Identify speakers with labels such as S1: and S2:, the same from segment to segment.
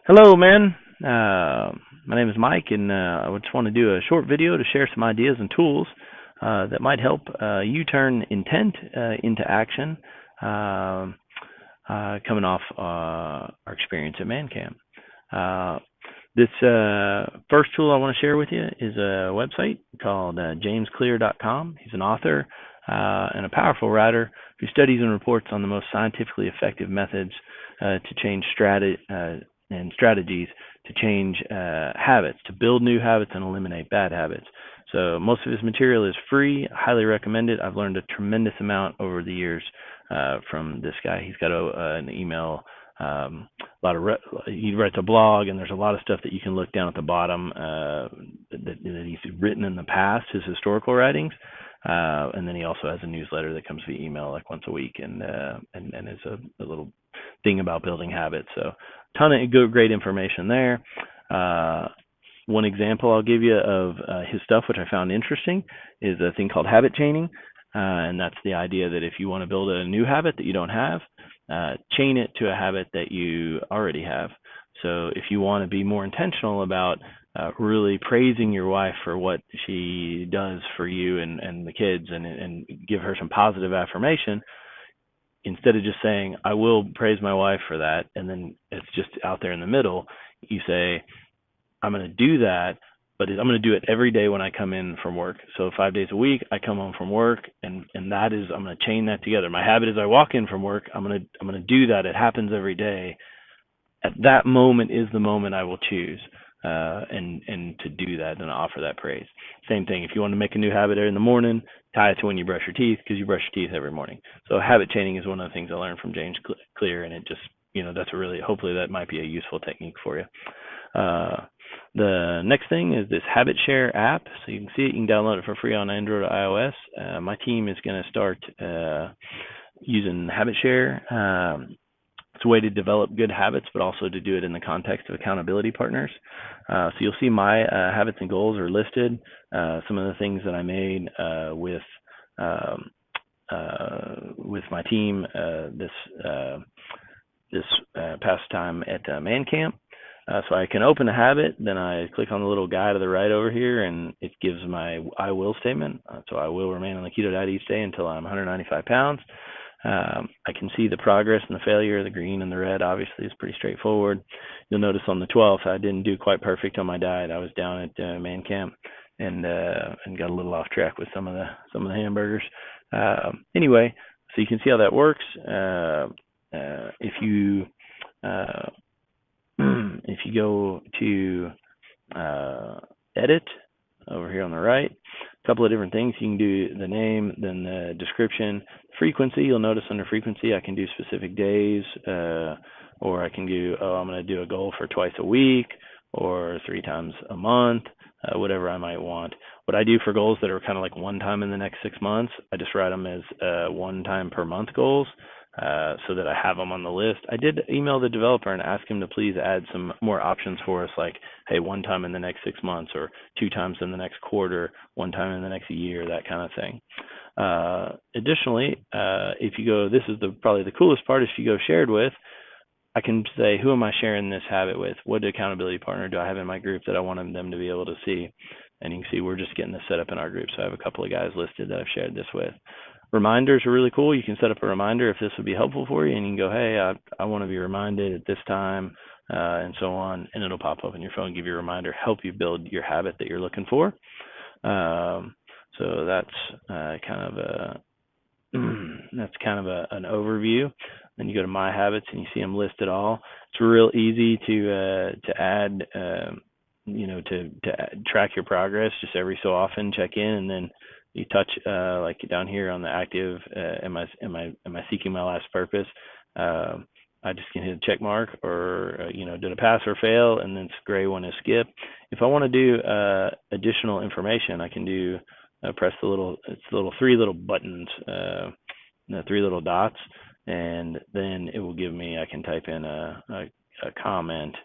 S1: Hello, man. My name is Mike, and I just want to do a short video to share some ideas and tools that might help you turn intent into action, um coming off our experience at Man Camp. Uh, this first tool I want to share with you is a website called jamesclear.com. He's an author and a powerful writer who studies and reports on the most scientifically effective methods to change and strategies to change habits, to build new habits and eliminate bad habits. So most of his material is free. Highly recommend it. I've learned a tremendous amount over the years from this guy. He's got an email, a lot of he writes a blog, and there's a lot of stuff that you can look down at the bottom that he's written in the past, his historical writings. And then he also has a newsletter that comes via email like once a week, and is a little thing about building habits. So ton of good, great information there. One example I'll give you of his stuff, which I found interesting, is a thing called habit chaining. And that's the idea that if you want to build a new habit that you don't have, chain it to a habit that you already have. So if you want to be more intentional about really praising your wife for what she does for you and the kids, and give her some positive affirmation, instead of just saying, I will praise my wife for that, and then it's just out there in the middle, you say, I'm going to do that, but I'm going to do it every day when I come in from work. So 5 days a week, I come home from work, and that is, I'm going to chain that together. My habit is I walk in from work, I'm going to do that. It happens every day. At that moment is the moment I will choose, and to do that and offer that praise. Same thing. If you want to make a new habit in the morning, tie it to when you brush your teeth, because you brush your teeth every morning. So habit chaining is one of the things I learned from James Clear, and it just, that's a really, hopefully that might be a useful technique for you. The next thing is this Habit Share app. So you can see it. You can download it for free on Android or iOS. My team is going to start using Habit Share. It's a way to develop good habits, but also to do it in the context of accountability partners. So you'll see my habits and goals are listed. Some of the things that I made with my team this past time at Man Camp. So I can open a habit, then I click on the little guy to the right over here, and it gives my I will statement. So I will remain on the keto diet each day until I'm 195 pounds. I can see the progress and the failure. The green and the red obviously is pretty straightforward. You'll notice on the 12th I didn't do quite perfect on my diet. I was down at Man Camp and got a little off track with some of the hamburgers. Anyway, so you can see how that works. If you if you go to edit over here on the right, a couple of different things. You can do the name, then the description, frequency. You'll notice under frequency I can do specific days, or I can do, I'm going to do a goal for twice a week or 3 times a month, whatever I might want. What I do for goals that are kind of like one time in the next 6 months, I just write them as one time per month goals, so that I have them on the list. I did email the developer and ask him to please add some more options for us, like, hey, one time in the next 6 months, or 2 times in the next quarter, one time in the next year, that kind of thing. Additionally, if you go, this is probably the coolest part, if you go shared with, I can say, who am I sharing this habit with? What accountability partner do I have in my group that I want them to be able to see? And you can see we're just getting this set up in our group. So I have a couple of guys listed that I've shared this with. Reminders are really cool. You can set up a reminder if this would be helpful for you, and you can go, hey, I want to be reminded at this time, and so on, and it'll pop up on your phone, give you a reminder, help you build your habit that you're looking for. So that's kind of an overview. Then you go to My Habits and you see them listed all. It's real easy to add, to track your progress. Just every so often check in, and then you touch like down here on the active. Am I seeking my last purpose? I just can hit a check mark, or did I pass or fail, and then this gray one is skip. If I want to do additional information, I can do press the 3 little buttons, the 3 little dots, and then it will give me, I can type in a comment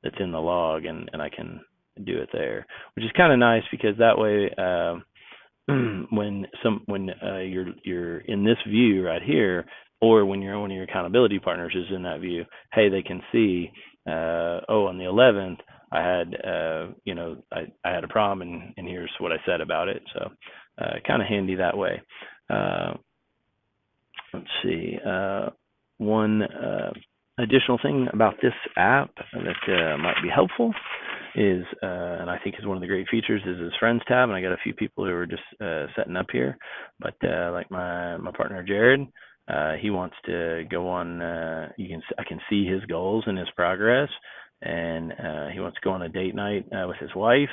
S1: that's in the log, and I can do it there, which is kind of nice, because that way when you're in this view right here, or when one of your accountability partners is in that view, hey, they can see, on the 11th, I had, I had a problem, and here's what I said about it. So, kind of handy that way. Uh, let's see. One additional thing about this app that might be helpful is, and I think is one of the great features, is this Friends tab. And I got a few people who are just setting up here, but like my partner Jared, he wants to go on. I can see his goals and his progress, and he wants to go on a date night with his wife.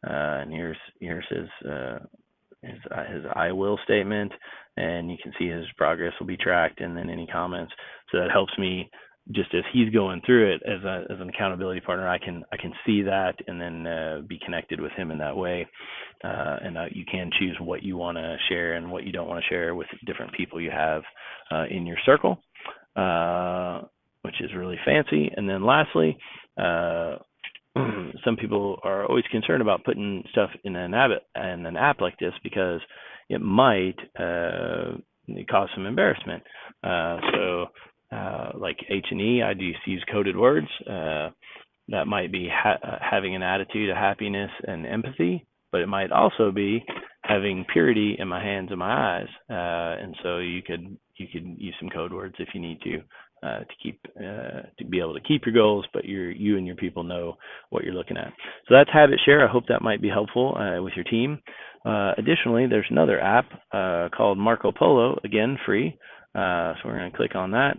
S1: And here's his I will statement, and you can see his progress will be tracked, and then any comments. So that helps me, just as he's going through it as an accountability partner. I can see that, and then be connected with him in that way. And you can choose what you want to share and what you don't want to share with different people you have in your circle, which is really fancy. And then lastly, some people are always concerned about putting stuff in an app like this, because it might cause some embarrassment. Like H&E, I do use coded words. That might be having an attitude of happiness and empathy, but it might also be having purity in my hands and my eyes. And so you could use some code words if you need to be able to keep your goals, but you and your people know what you're looking at. So that's Habit Share. I hope that might be helpful with your team. Additionally, there's another app called Marco Polo, again free. So we're going to click on that.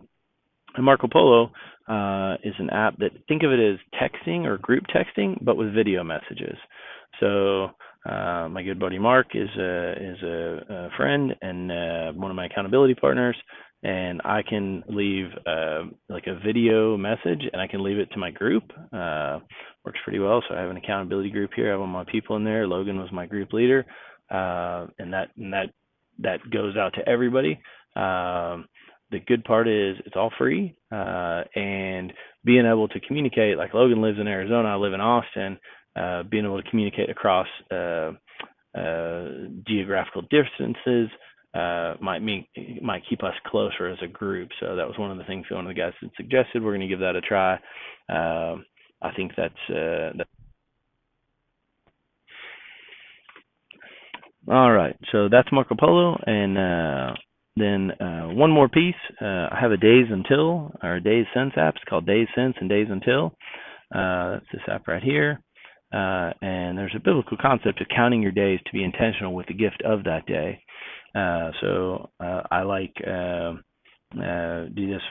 S1: And Marco Polo is an app that, think of it as texting or group texting, but with video messages. So my good buddy Mark is a friend and one of my accountability partners, and I can leave like a video message, and I can leave it to my group. Works pretty well. So I have an accountability group here. I have all my people in there. Logan was my group leader, and that goes out to everybody. The good part is it's all free, and being able to communicate, like Logan lives in Arizona, I live in Austin, being able to communicate across geographical distances might keep us closer as a group. So that was one of the things one of the guys had suggested. We're going to give that a try. I think that's all right. So that's Marco Polo, and then one more piece. I have a Days Until, or Days Since app. It's called Days Since and Days Until. That's this app right here. And there's a biblical concept of counting your days to be intentional with the gift of that day. So I like do this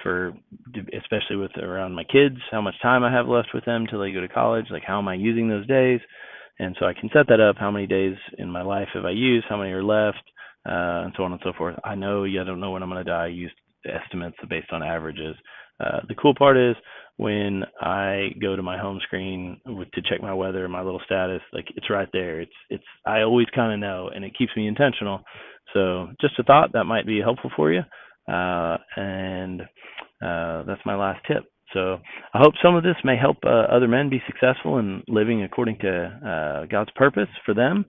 S1: especially with around my kids, how much time I have left with them till they go to college, like how am I using those days? And so I can set that up. How many days in my life have I used? How many are left? And so on and so forth. I don't know when I'm going to die. I use estimates based on averages. The cool part is when I go to my home screen to check my weather, my little status, like it's right there. It's I always kind of know, and it keeps me intentional. So just a thought that might be helpful for you. And that's my last tip. So I hope some of this may help other men be successful in living according to God's purpose for them.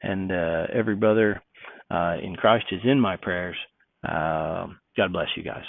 S1: And every brother in Christ is in my prayers. God bless you guys.